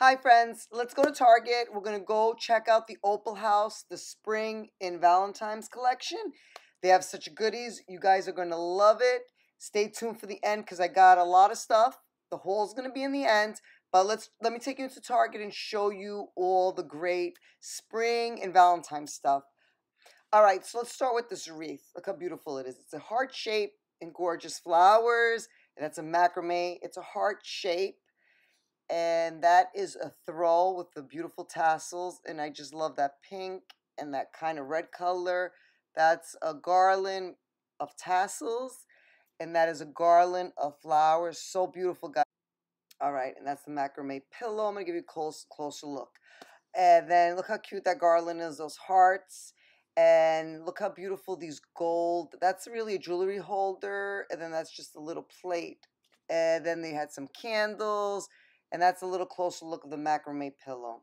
Hi friends, let's go to Target. We're going to go check out the Opalhouse, the spring and Valentine's collection. They have such goodies. You guys are going to love it. Stay tuned for the end because I got a lot of stuff. The haul's going to be in the end. But let me take you to Target and show you all the great spring and Valentine's stuff. All right, so let's start with this wreath. Look how beautiful it is. It's a heart shape and gorgeous flowers. And that's a macrame. It's a heart shape. And that is a throw with the beautiful tassels. And I just love that pink and that kind of red color. That's a garland of tassels. And that is a garland of flowers. So beautiful, guys. All right, and that's the macrame pillow. I'm going to give you a closer look. And then look how cute that garland is, those hearts. And look how beautiful these gold. That's really a jewelry holder. And then that's just a little plate. And then they had some candles. And that's a little closer look of the macrame pillow.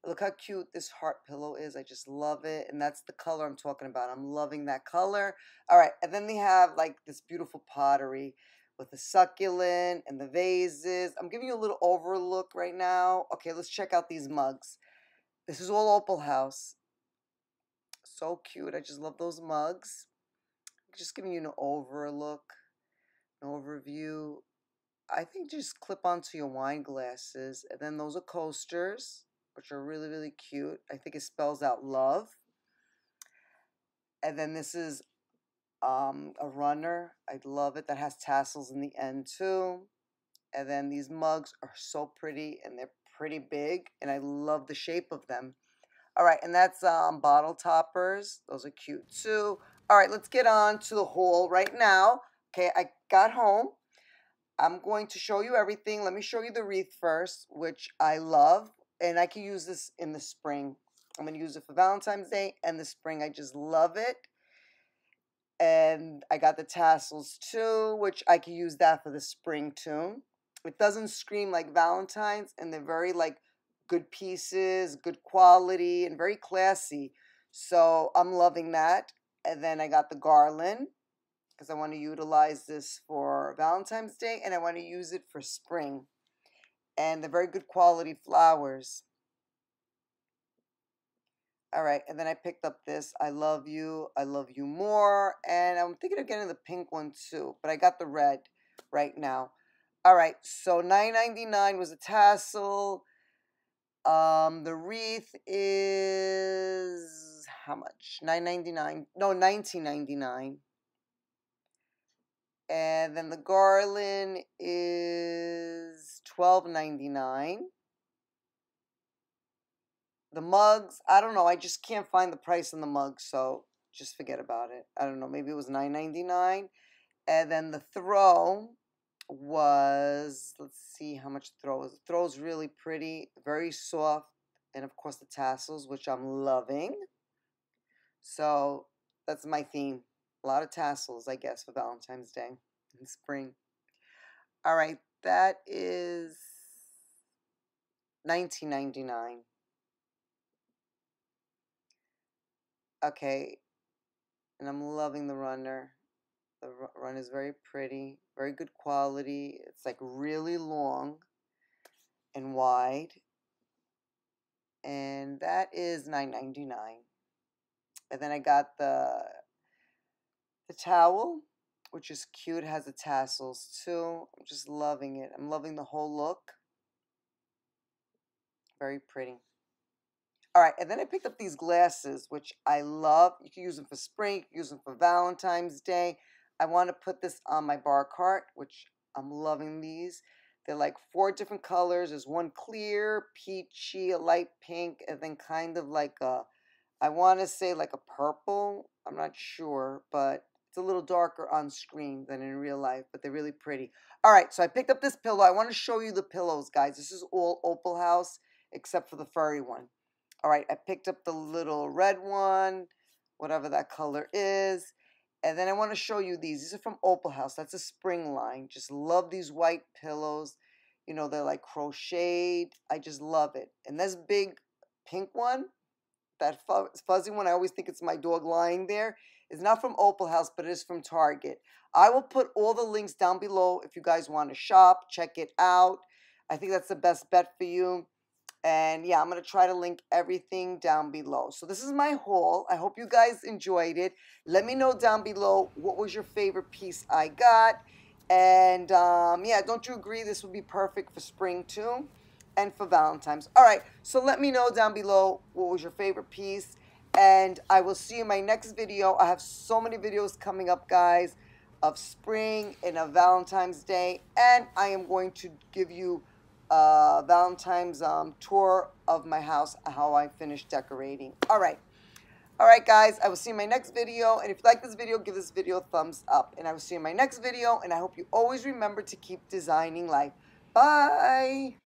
Look how cute this heart pillow is. I just love it. And that's the color I'm talking about. I'm loving that color. All right. And then they have like this beautiful pottery with the succulent and the vases. I'm giving you a little overlook right now. Okay, let's check out these mugs. This is all Opalhouse. So cute. I just love those mugs. Just giving you an overlook, an overview. I think just clip onto your wine glasses. And then those are coasters, which are really, really cute. I think it spells out love. And then this is a runner. I love it. That has tassels in the end too. And then these mugs are so pretty and they're pretty big. And I love the shape of them. All right, and that's bottle toppers. Those are cute too. All right, let's get on to the haul right now. Okay, I got home. I'm going to show you everything. Let me show you the wreath first, which I love. And I can use this in the spring. I'm going to use it for Valentine's Day and the spring. I just love it. And I got the tassels too, which I can use that for the spring too. It doesn't scream like Valentine's, and they're very like good pieces, good quality, and very classy. So I'm loving that. And then I got the garland because I want to utilize this for Valentine's Day and I want to use it for spring. And they're very good quality flowers. All right, and then I picked up this I love you more, and I'm thinking of getting the pink one too, but I got the red right now. All right, so $9.99 was a tassel. The wreath is how much? $9.99. No, $19.99. And then the garland is $12.99. The mugs, I don't know. I just can't find the price on the mugs, so just forget about it. I don't know. Maybe it was $9.99. And then the throw was, let's see how much the throw is. The throw is really pretty, very soft, and of course the tassels, which I'm loving. So that's my theme. A lot of tassels, I guess, for Valentine's Day in spring. All right, that is $19.99. Okay, and I'm loving the runner. The run is very pretty, very good quality. It's like really long and wide. And that is $9.99. And then I got the towel, which is cute. It has the tassels too. I'm just loving it. I'm loving the whole look. Very pretty. All right, and then I picked up these glasses, which I love. You can use them for spring, you can use them for Valentine's Day. I want to put this on my bar cart, which I'm loving these. They're like 4 different colors. There's one clear, peachy, a light pink, and then kind of like a, I want to say like a purple. I'm not sure, but it's a little darker on screen than in real life, but they're really pretty. All right, so I picked up this pillow. I want to show you the pillows, guys. This is all Opalhouse except for the furry one. All right, I picked up the little red one, whatever that color is. And then I want to show you these. These are from Opalhouse. That's a spring line. Just love these white pillows. You know, they're like crocheted. I just love it. And this big pink one, that fuzzy one, I always think it's my dog lying there, is not from Opalhouse, but it is from Target. I will put all the links down below if you guys want to shop, check it out. I think that's the best bet for you. And yeah, I'm going to try to link everything down below. So this is my haul. I hope you guys enjoyed it. Let me know down below what was your favorite piece I got. And yeah, don't you agree this would be perfect for spring too? And for Valentine's. All right, so let me know down below what was your favorite piece. And I will see you in my next video. I have so many videos coming up, guys, of spring and of Valentine's Day. And I am going to give you Valentine's tour of my house, how I finished decorating. All right, guys, I will see you in my next video. And if you like this video, give this video a thumbs up. And I will see you in my next video. And I hope you always remember to keep designing life. Bye.